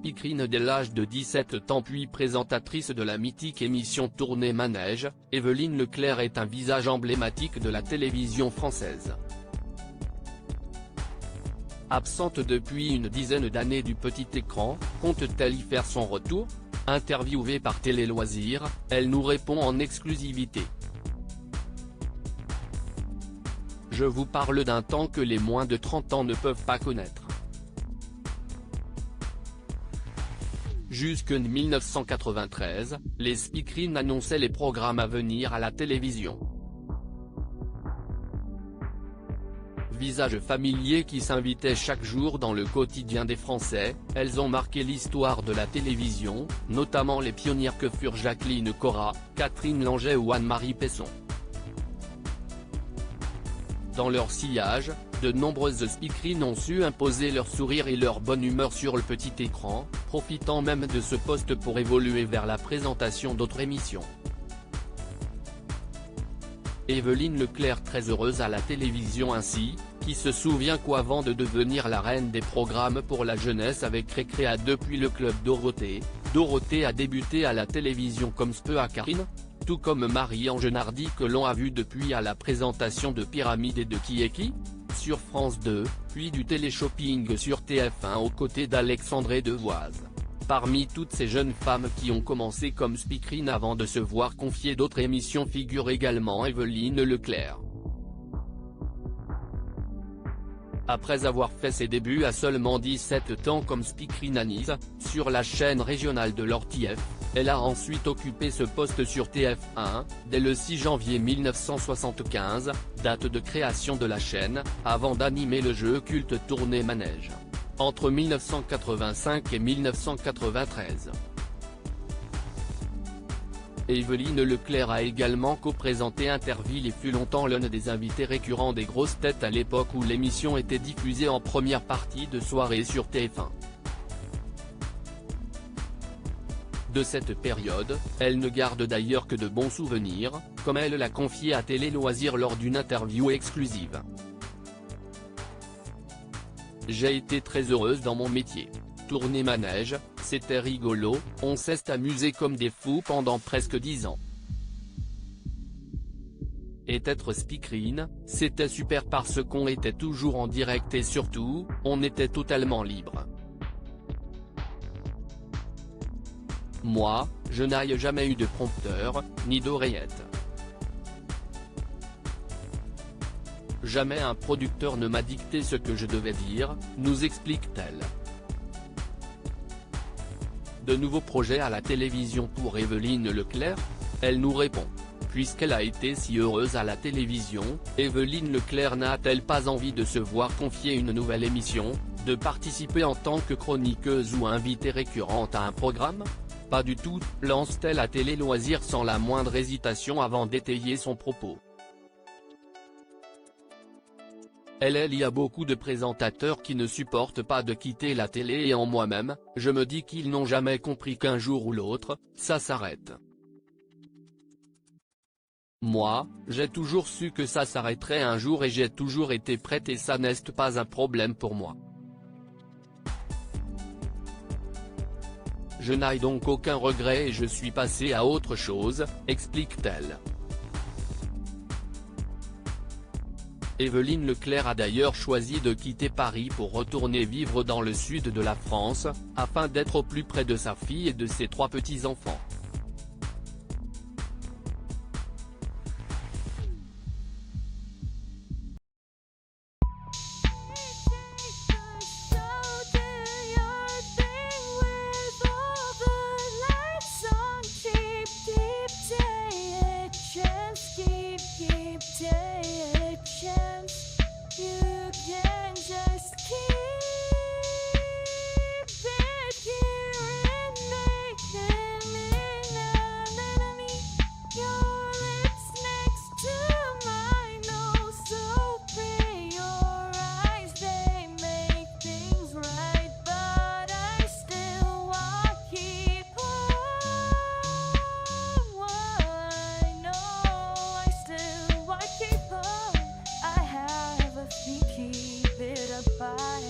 speakerine dès l'âge de 17 ans puis présentatrice de la mythique émission Tournée Manège, Évelyne Leclerc est un visage emblématique de la télévision française. Absente depuis une dizaine d'années du petit écran, compte-t-elle y faire son retour? Interviewée par Télé Loisirs, elle nous répond en exclusivité. Je vous parle d'un temps que les moins de 30 ans ne peuvent pas connaître. Jusqu'en 1993, les speakerines annonçaient les programmes à venir à la télévision. Visages familiers qui s'invitaient chaque jour dans le quotidien des Français, elles ont marqué l'histoire de la télévision, notamment les pionnières que furent Jacqueline Cora, Catherine Langeais ou Anne-Marie Pesson. Dans leur sillage, de nombreuses speakerines ont su imposer leur sourire et leur bonne humeur sur le petit écran, profitant même de ce poste pour évoluer vers la présentation d'autres émissions. Évelyne Leclerc très heureuse à la télévision ainsi, qui se souvient qu'avant de devenir la reine des programmes pour la jeunesse avec Récréa depuis le club Dorothée, Dorothée a débuté à la télévision comme Speu à Karine, tout comme Marie-Ange Nardi que l'on a vu depuis à la présentation de Pyramide et de Qui est qui sur France 2, puis du téléshopping sur TF1 aux côtés d'Alexandre Devoise. Parmi toutes ces jeunes femmes qui ont commencé comme speakerine avant de se voir confier d'autres émissions figure également Évelyne Leclerc. Après avoir fait ses débuts à seulement 17 ans comme speakerine à Nice, sur la chaîne régionale de l'Ortief, elle a ensuite occupé ce poste sur TF1, dès le 6 janvier 1975, date de création de la chaîne, avant d'animer le jeu culte Tournée Manège. Entre 1985 et 1993. Évelyne Leclerc a également co-présenté Interville et fut longtemps l'un des invités récurrents des grosses têtes à l'époque où l'émission était diffusée en première partie de soirée sur TF1. De cette période, elle ne garde d'ailleurs que de bons souvenirs, comme elle l'a confié à Télé Loisirs lors d'une interview exclusive. J'ai été très heureuse dans mon métier. Tournée Manège, c'était rigolo, on s'est amusé comme des fous pendant presque 10 ans. Et être speakerine, c'était super parce qu'on était toujours en direct et surtout, on était totalement libre. Moi, je n'ai jamais eu de prompteur, ni d'oreillette. Jamais un producteur ne m'a dicté ce que je devais dire, nous explique-t-elle. De nouveaux projets à la télévision pour Évelyne Leclerc? Elle nous répond. Puisqu'elle a été si heureuse à la télévision, Évelyne Leclerc n'a-t-elle pas envie de se voir confier une nouvelle émission, de participer en tant que chroniqueuse ou invitée récurrente à un programme? Pas du tout, lance-t-elle à Télé Loisirs sans la moindre hésitation avant d'étayer son propos. Il y a beaucoup de présentateurs qui ne supportent pas de quitter la télé et en moi-même, je me dis qu'ils n'ont jamais compris qu'un jour ou l'autre, ça s'arrête. Moi, j'ai toujours su que ça s'arrêterait un jour et j'ai toujours été prête et ça n'est pas un problème pour moi. Je n'ai donc aucun regret et je suis passée à autre chose, explique-t-elle. Évelyne Leclerc a d'ailleurs choisi de quitter Paris pour retourner vivre dans le sud de la France, afin d'être au plus près de sa fille et de ses 3 petits-enfants. Bye.